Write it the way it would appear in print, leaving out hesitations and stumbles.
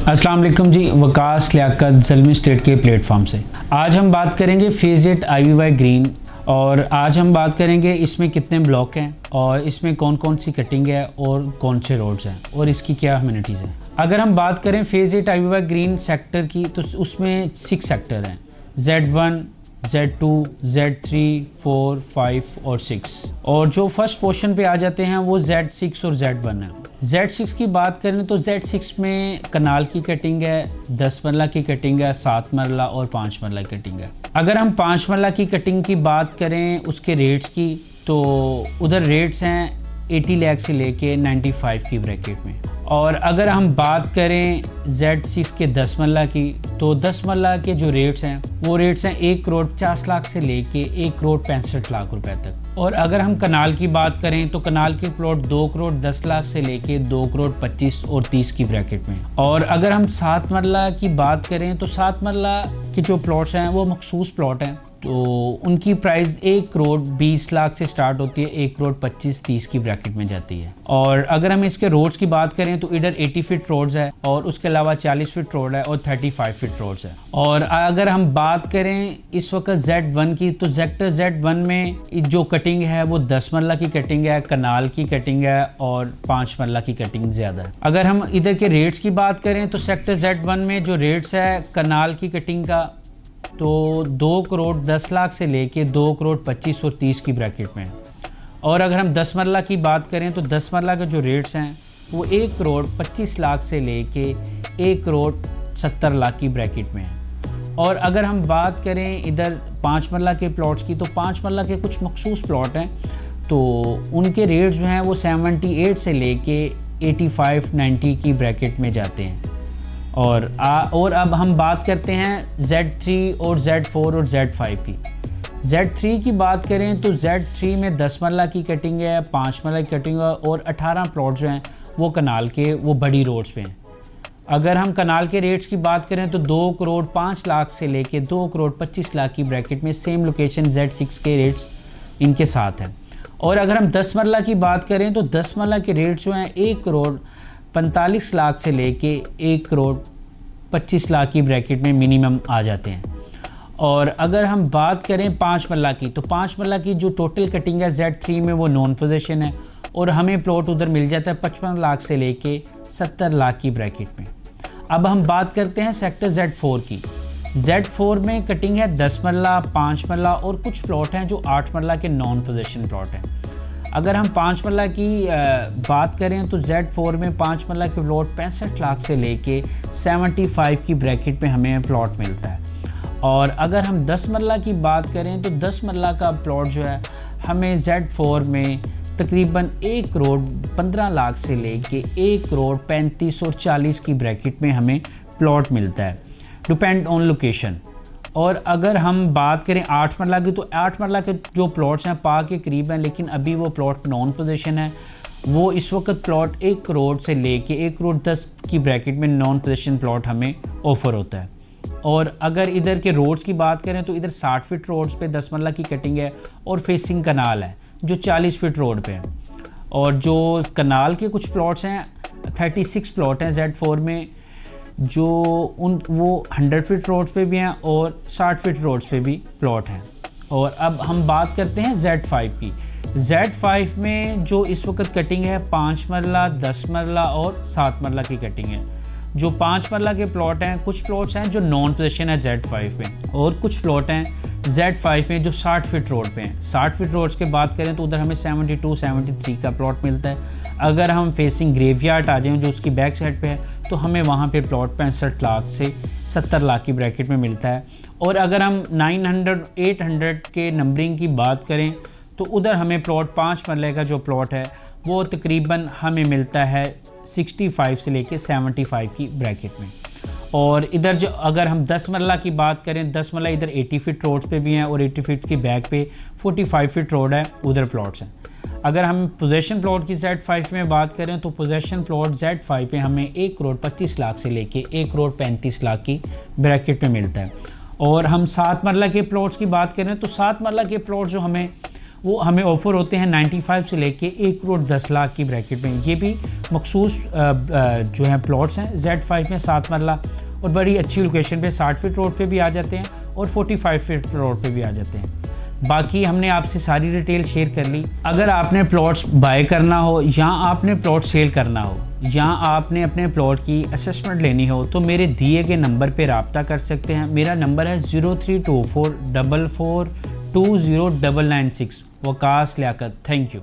अस्सलाम वालेकुम जी, वकास लियाकत ज़ल्मी स्टेट के प्लेटफॉर्म से आज हम बात करेंगे फेज़ इट IVY ग्रीन। और आज हम बात करेंगे इसमें कितने ब्लॉक हैं और इसमें कौन कौन सी कटिंग है और कौन से रोड्स हैं और इसकी क्या अम्यूनिटीज़ हैं। अगर हम बात करें phase it IVY green sector की तो उसमें 6 सेक्टर हैं, Z1, Z2, Z3, 4, 5 और 6। और जो फर्स्ट पोर्शन पे आ जाते हैं वो Z6 और Z1 है। Z6 की बात करें तो Z6 में कनाल की कटिंग है, 10 मरला की कटिंग है, 7 मरला और 5 मरला की कटिंग है। अगर हम 5 मरला की कटिंग की बात करें उसके रेट्स की तो उधर रेट्स हैं 80 लाख से लेके 95 की ब्रैकेट में। और अगर हम बात करें Z6 के 10 मरला की तो 10 मरला के जो रेट्स हैं वो रेट्स हैं 1 करोड़ 50 लाख से लेके 1 करोड़ 65 लाख रुपए तक। और अगर हम कनाल की बात करें तो कनाल के प्लॉट 2 करोड़ 10 लाख से लेके 2 करोड़ 25 और 30 की ब्रैकेट में। और अगर हम 7 मरला की बात करें तो 7 मरला के जो प्लॉट्स हैं वो मखसूस प्लॉट हैं, तो उनकी प्राइस 1 करोड़ 20 लाख से स्टार्ट होती है, 1 करोड़ 25-30 की ब्रैकेट में जाती है। और अगर हम इसके रोड्स की बात करें तो इधर 80 फीट रोड्स है और उसके अलावा 40 फीट रोड है और 35 फीट रोड्स है। और अगर हम बात करें इस वक्त Z1 की तो सेक्टर Z1 में जो कटिंग है वो 10 मरला की कटिंग है, कनाल की कटिंग है और 5 मरला की कटिंग ज़्यादा है। अगर हम इधर के रेट्स की बात करें तो सेक्टर Z1 में जो रेट्स है कनाल की कटिंग का तो 2 करोड़ 10 लाख से लेके 2 करोड़ 25 और 30 की ब्रैकेट में। और अगर हम 10 मरला की बात करें तो 10 मरला के जो रेट्स हैं वो 1 करोड़ 25 लाख से लेके 1 करोड़ 70 लाख की ब्रैकेट में है। और अगर हम बात करें इधर 5 मरला के प्लॉट्स की तो 5 मरला के कुछ मखसूस प्लॉट हैं तो उनके रेट्स जो हैं वो 78 से लेके 85-90 की ब्रैकेट में जाते हैं। और अब हम बात करते हैं Z3 और Z4 और Z5 की। Z3 की बात करें तो Z3 में 10 मरला की कटिंग है, 5 मरला की कटिंग है और 18 प्लॉट जो हैं वो कनाल के वो बड़ी रोड्स पे हैं। अगर हम कनाल के रेट्स की बात करें तो 2 करोड़ 5 लाख से लेके 2 करोड़ 25 लाख की ब्रैकेट में सेम लोकेशन Z6 के रेट्स इनके साथ हैं। और अगर हम 10 मरला की बात करें तो 10 मरला के रेट्स जो हैं 1 करोड़ 45 लाख से लेके 1 करोड़ 25 लाख की ब्रैकेट में मिनिमम आ जाते हैं। और अगर हम बात करें 5 मरला की तो 5 मरला की जो टोटल कटिंग है Z3 में वो नॉन पोजीशन है और हमें प्लॉट उधर मिल जाता है 55 लाख से लेके 70 लाख की ब्रैकेट में। अब हम बात करते हैं सेक्टर Z4 की। Z4 में कटिंग है 10 मरला, 5 मरला और कुछ प्लॉट हैं जो 8 मरला के नॉन पोजीशन प्लॉट हैं। अगर हम 5 मरला की बात करें तो Z4 में 5 मरला के प्लॉट 65 लाख से लेके 75 की ब्रैकेट में हमें प्लॉट मिलता है। और अगर हम 10 मरला की बात करें तो 10 मरला का प्लॉट जो है हमें Z4 में तकरीबन 1 करोड़ 15 लाख से लेके 1 करोड़ 35 और 40 की ब्रैकेट में हमें प्लॉट मिलता है, डिपेंड ऑन लोकेशन। और अगर हम बात करें 8 मरला की तो 8 मरला के जो प्लॉट्स हैं पा के करीब हैं लेकिन अभी वो प्लॉट नॉन पोजीशन है। वो इस वक्त प्लॉट 1 करोड़ से लेके 1 करोड़ 10 की ब्रैकेट में नॉन पोजीशन प्लॉट हमें ऑफ़र होता है। और अगर इधर के रोड्स की बात करें तो इधर 60 फीट रोड्स पे 10 मरला की कटिंग है और फेसिंग कनाल है जो 40 फीट रोड पे है। और जो कनाल के कुछ प्लॉट्स हैं 36 प्लॉट हैं Z4 में जो वो 100 फीट रोड्स पे भी हैं और 60 फीट रोड्स पे भी प्लॉट हैं। और अब हम बात करते हैं Z5 की। Z5 में जो इस वक्त कटिंग है 5 मरला, 10 मरला और 7 मरला की कटिंग है। जो 5 मरला के प्लॉट हैं कुछ प्लॉट्स हैं जो नॉन पोजीशन है Z5 में और कुछ प्लॉट हैं Z5 में जो 60 फीट रोड पे हैं। 60 फीट रोड्स की बात करें तो उधर हमें 72-73 का प्लॉट मिलता है। अगर हम फेसिंग ग्रेवयार्ड आ जाएं जो उसकी बैक साइड पे है तो हमें वहाँ पे प्लॉट 65 लाख से 70 लाख की ब्रैकेट में मिलता है। और अगर हम 900-800 के नंबरिंग की बात करें तो उधर हमें प्लॉट 5 मरले का जो प्लॉट है वो तकरीबन हमें मिलता है 65 से लेके 75 की ब्रैकेट में। और इधर जो अगर हम 10 मरला की बात करें 10 मरला इधर 80 फीट रोड्स पे भी हैं और 80 फीट की बैक पे 45 फीट रोड है, उधर प्लॉट्स हैं। अगर हम पोजेशन प्लॉट की Z5 में बात करें तो पोजेशन प्लॉट Z5 पे हमें 1 करोड़ 25 लाख से लेके 1 करोड़ 35 लाख की ब्रैकेट में मिलता है। और हम 7 मरला के प्लॉट्स की बात करें तो 7 मरला के प्लॉट जो हमें वो हमें ऑफ़र होते हैं 95 से लेके 1 करोड़ 10 लाख की ब्रैकेट में। ये भी मखसूस जो हैं प्लॉट्स हैं Z5 में 7 मरला और बड़ी अच्छी लोकेशन पे 60 फीट रोड पे भी आ जाते हैं और 45 फीट रोड पे भी आ जाते हैं। बाकी हमने आपसे सारी डिटेल शेयर कर ली। अगर आपने प्लॉट्स बाय करना हो या आपने प्लॉट सेल करना हो या आपने अपने प्लॉट की असेसमेंट लेनी हो तो मेरे दिए गए नंबर पे रब्ता कर सकते हैं। मेरा नंबर है 0324442096। वकास लियाकत। Thank you.